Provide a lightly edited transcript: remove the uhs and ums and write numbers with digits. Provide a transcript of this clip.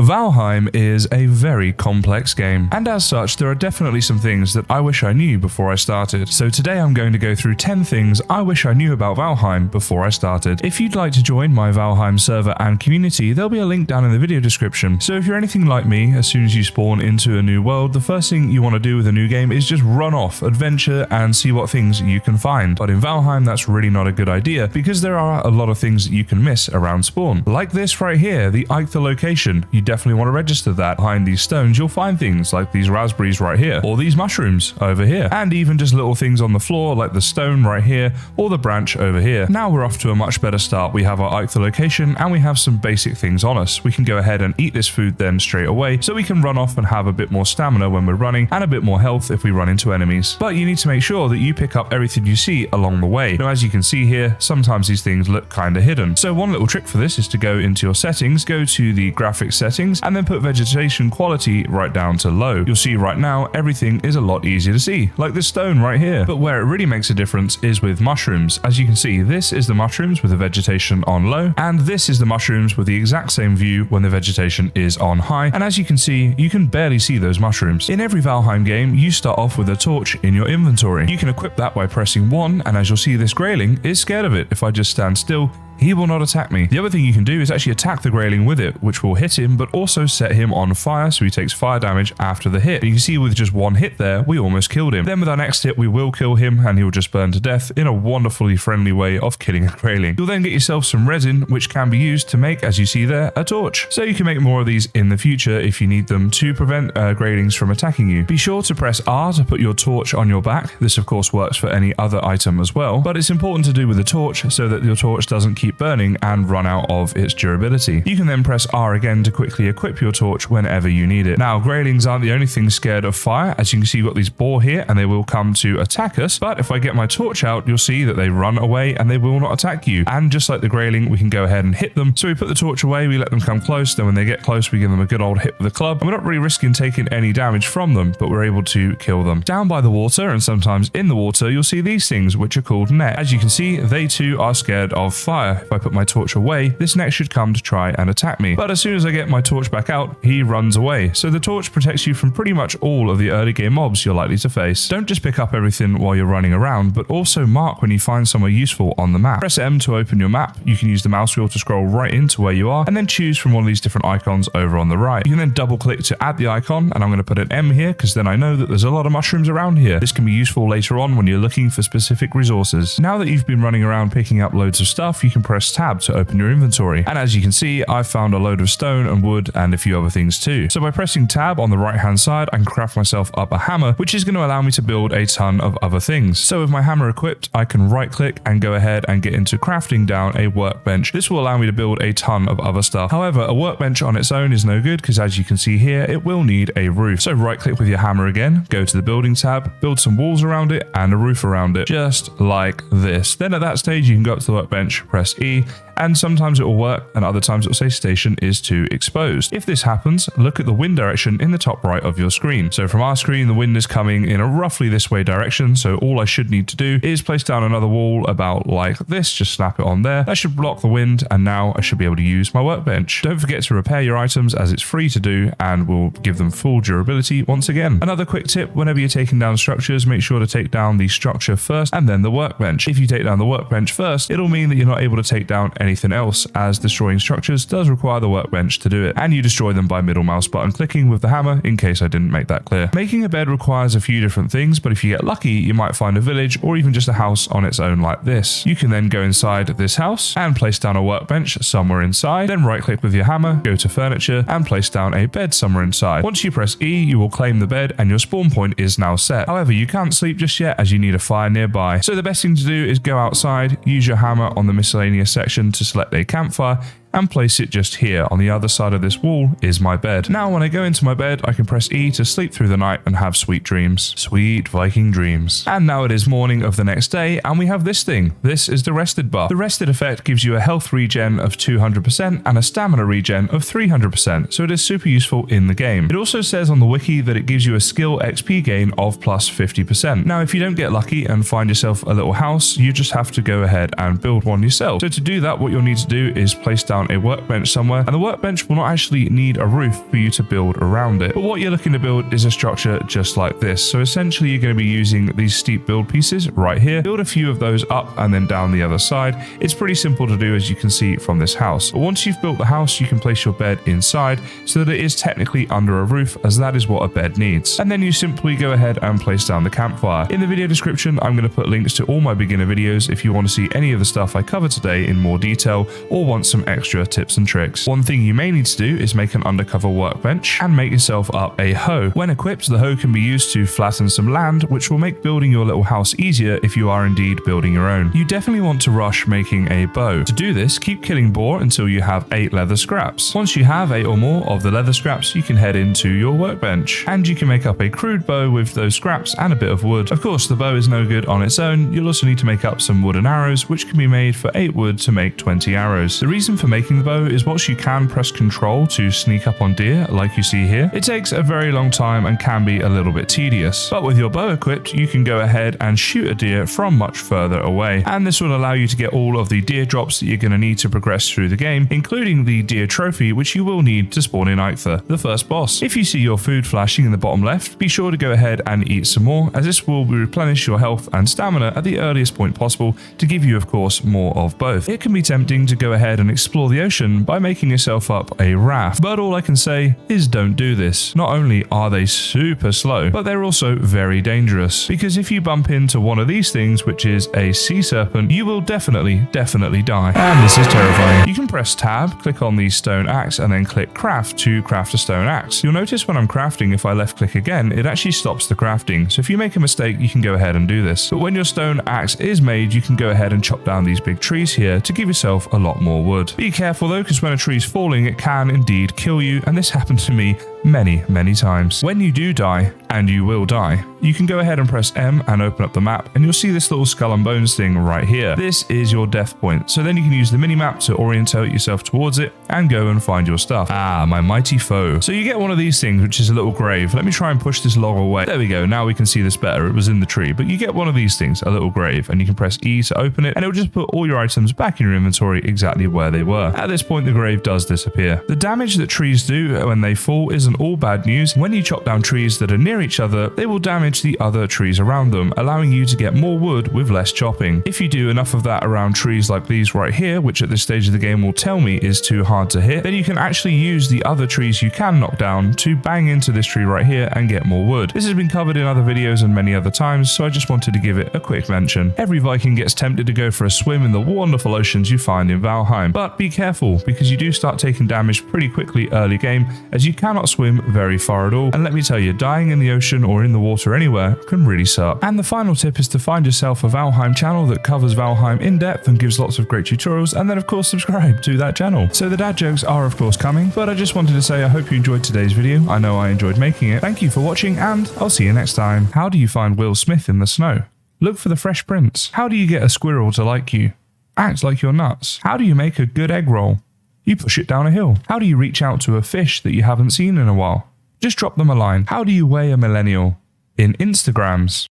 Valheim is a very complex game, and as such there are definitely some things that I wish I knew before I started. So today I'm going to go through 10 things I wish I knew about Valheim before I started. If you'd like to join my Valheim server and community, there'll be a link down in the video description. So if you're anything like me, as soon as you spawn into a new world, the first thing you want to do with a new game is just run off, adventure, and see what things you can find. But in Valheim that's really not a good idea, because there are a lot of things that you can miss around spawn. Like this right here, the Untitled location. You definitely want to register that. Behind these stones you'll find things like these raspberries right here, or these mushrooms over here, and even just little things on the floor like the stone right here or the branch over here. Now we're off to a much better start. We have our Untitled location and we have some basic things on us. We can go ahead and eat this food then straight away, so we can run off and have a bit more stamina when we're running and a bit more health if we run into enemies. But you need to make sure that you pick up everything you see along the way. Now as you can see here, sometimes these things look kind of hidden. So one little trick for this is to go into your settings, go to the graphics settings, and then put vegetation quality right down to low. You'll see right now everything is a lot easier to see, like this stone right here. But where it really makes a difference is with mushrooms. As you can see, this is the mushrooms with the vegetation on low, and this is the mushrooms with the exact same view when the vegetation is on high. And as you can see, you can barely see those mushrooms. In every Valheim game, you start off with a torch in your inventory. You can equip that by pressing 1, and as you'll see, this grayling is scared of it. If I just stand still, he will not attack me. The other thing you can do is actually attack the grayling with it, which will hit him, but also set him on fire, so he takes fire damage after the hit. And you can see with just one hit there, we almost killed him. Then with our next hit, we will kill him, and he will just burn to death in a wonderfully friendly way of killing a grayling. You'll then get yourself some resin, which can be used to make, as you see there, a torch. So you can make more of these in the future if you need them to prevent graylings from attacking you. Be sure to press R to put your torch on your back. This of course works for any other item as well, but it's important to do with the torch so that your torch doesn't keep burning and run out of its durability. You can then press R again to quickly equip your torch whenever you need it. Now, graylings aren't the only thing scared of fire. As you can see, you've got these boar here and they will come to attack us, but if I get my torch out, you'll see that they run away and they will not attack you. And just like the grayling, we can go ahead and hit them. So we put the torch away, we let them come close, then when they get close, we give them a good old hit with the club. And we're not really risking taking any damage from them, but we're able to kill them. Down by the water, and sometimes in the water, you'll see these things, which are called net. As you can see, they too are scared of fire. If I put my torch away, this net should come to try and attack me. But as soon as I get my torch back out, he runs away. So the torch protects you from pretty much all of the early game mobs you're likely to face. Don't just pick up everything while you're running around, but also mark when you find somewhere useful on the map. Press M to open your map. You can use the mouse wheel to scroll right into where you are, and then choose from one of these different icons over on the right. You can then double click to add the icon, and I'm going to put an M here because then I know that there's a lot of mushrooms around here. This can be useful later on when you're looking for specific resources. Now that you've been running around picking up loads of stuff, you can press tab to open your inventory. And as you can see, I've found a load of stone and wood and a few other things too. So by pressing tab on the right hand side, I can craft myself up a hammer, which is going to allow me to build a ton of other things. So with my hammer equipped, I can right click and go ahead and get into crafting down a workbench. This will allow me to build a ton of other stuff. However, a workbench on its own is no good because as you can see here, it will need a roof. So right click with your hammer again, go to the building tab, build some walls around it and a roof around it, just like this. Then at that stage, you can go up to the workbench, press E, and sometimes it will work and other times it will say station is too exposed. If this happens, look at the wind direction in the top right of your screen. So from our screen, the wind is coming in a roughly this way direction. So all I should need to do is place down another wall about like this, just snap it on there. That should block the wind and now I should be able to use my workbench. Don't forget to repair your items as it's free to do and will give them full durability once again. Another quick tip, whenever you're taking down structures, make sure to take down the structure first and then the workbench. If you take down the workbench first, it'll mean that you're not able to take down anything else, as destroying structures does require the workbench to do it, and you destroy them by middle mouse button clicking with the hammer, in case I didn't make that clear. Making a bed requires a few different things, but if you get lucky, you might find a village or even just a house on its own like this. You can then go inside this house and place down a workbench somewhere inside, then right click with your hammer, go to furniture and place down a bed somewhere inside. Once you press E, you will claim the bed and your spawn point is now set. However, you can't sleep just yet as you need a fire nearby. So the best thing to do is go outside, use your hammer on the miscellaneous section to select a campfire, and place it just here. On the other side of this wall is my bed. Now when I go into my bed, I can press E to sleep through the night and have sweet dreams. Sweet Viking dreams. And now it is morning of the next day and we have this thing. This is the rested buff. The rested effect gives you a health regen of 200% and a stamina regen of 300%, so it is super useful in the game. It also says on the wiki that it gives you a skill XP gain of plus 50%. Now if you don't get lucky and find yourself a little house, you just have to go ahead and build one yourself. So to do that, what you'll need to do is place down mount a workbench somewhere, and the workbench will not actually need a roof for you to build around it. But what you're looking to build is a structure just like this. So essentially you're going to be using these steep build pieces right here, build a few of those up and then down the other side. It's pretty simple to do, as you can see from this house. But once you've built the house, you can place your bed inside so that it is technically under a roof, as that is what a bed needs. And then you simply go ahead and place down the campfire. In the video description, I'm going to put links to all my beginner videos if you want to see any of the stuff I cover today in more detail or want some extra tips and tricks. One thing you may need to do is make an undercover workbench and make yourself up a hoe. When equipped, the hoe can be used to flatten some land, which will make building your little house easier if you are indeed building your own. You definitely want to rush making a bow. To do this, keep killing boar until you have 8 leather scraps. Once you have 8 or more of the leather scraps, you can head into your workbench, and you can make up a crude bow with those scraps and a bit of wood. Of course, the bow is no good on its own. You'll also need to make up some wooden arrows, which can be made for 8 wood to make 20 arrows. The reason for making the bow is once you can press Control to sneak up on deer, like you see here, it takes a very long time and can be a little bit tedious. But with your bow equipped, you can go ahead and shoot a deer from much further away, and this will allow you to get all of the deer drops that you're going to need to progress through the game, including the deer trophy, which you will need to spawn in Eikthyr, the first boss. If you see your food flashing in the bottom left, be sure to go ahead and eat some more, as this will replenish your health and stamina at the earliest point possible to give you, of course, more of both. It can be tempting to go ahead and explore the ocean by making yourself up a raft, but all I can say is don't do this. Not only are they super slow, but they're also very dangerous, because if you bump into one of these things, which is a sea serpent, you will definitely die. And this is terrifying. You can press tab, click on the stone axe, and then click craft to craft a stone axe. You'll notice when I'm crafting, if I left click again, it actually stops the crafting. So if you make a mistake, you can go ahead and do this. But when your stone axe is made, you can go ahead and chop down these big trees here to give yourself a lot more wood. Be careful though, because when a tree's falling, it can indeed kill you, and this happened to me many times. When you do die, and you will die, you can go ahead and press M and open up the map, and you'll see this little skull and bones thing right here. This is your death point, so then you can use the mini-map to orientate yourself towards it and go and find your stuff. Ah, my mighty foe. So you get one of these things, which is a little grave. Let me try and push this log away. There we go, now we can see this better. It was in the tree, but you get one of these things, a little grave, and you can press E to open it, and it will just put all your items back in your inventory exactly where they were. At this point, the grave does disappear. The damage that trees do when they fall isn't all bad news. When you chop down trees that are near each other, they will damage the other trees around them, allowing you to get more wood with less chopping. If you do enough of that around trees like these right here, which at this stage of the game will tell me is too hard to hit, then you can actually use the other trees you can knock down to bang into this tree right here and get more wood. This has been covered in other videos and many other times, so I just wanted to give it a quick mention. Every Viking gets tempted to go for a swim in the wonderful oceans you find in Valheim, but be careful, because you do start taking damage pretty quickly early game, as you cannot swim very far at all, and let me tell you, dying in the ocean or in the water anywhere can really suck. And the final tip is to find yourself a Valheim channel that covers Valheim in depth and gives lots of great tutorials, and then of course subscribe to that channel. So the dad jokes are of course coming, but I just wanted to say I hope you enjoyed today's video. I know I enjoyed making it. Thank you for watching, and I'll see you next time. How do you find Will Smith in the snow? Look for the Fresh Prince. How do you get a squirrel to like you? Act like you're nuts. How do you make a good egg roll? You push it down a hill. How do you reach out to a fish that you haven't seen in a while? Just drop them a line. How do you weigh a millennial? In Instagrams.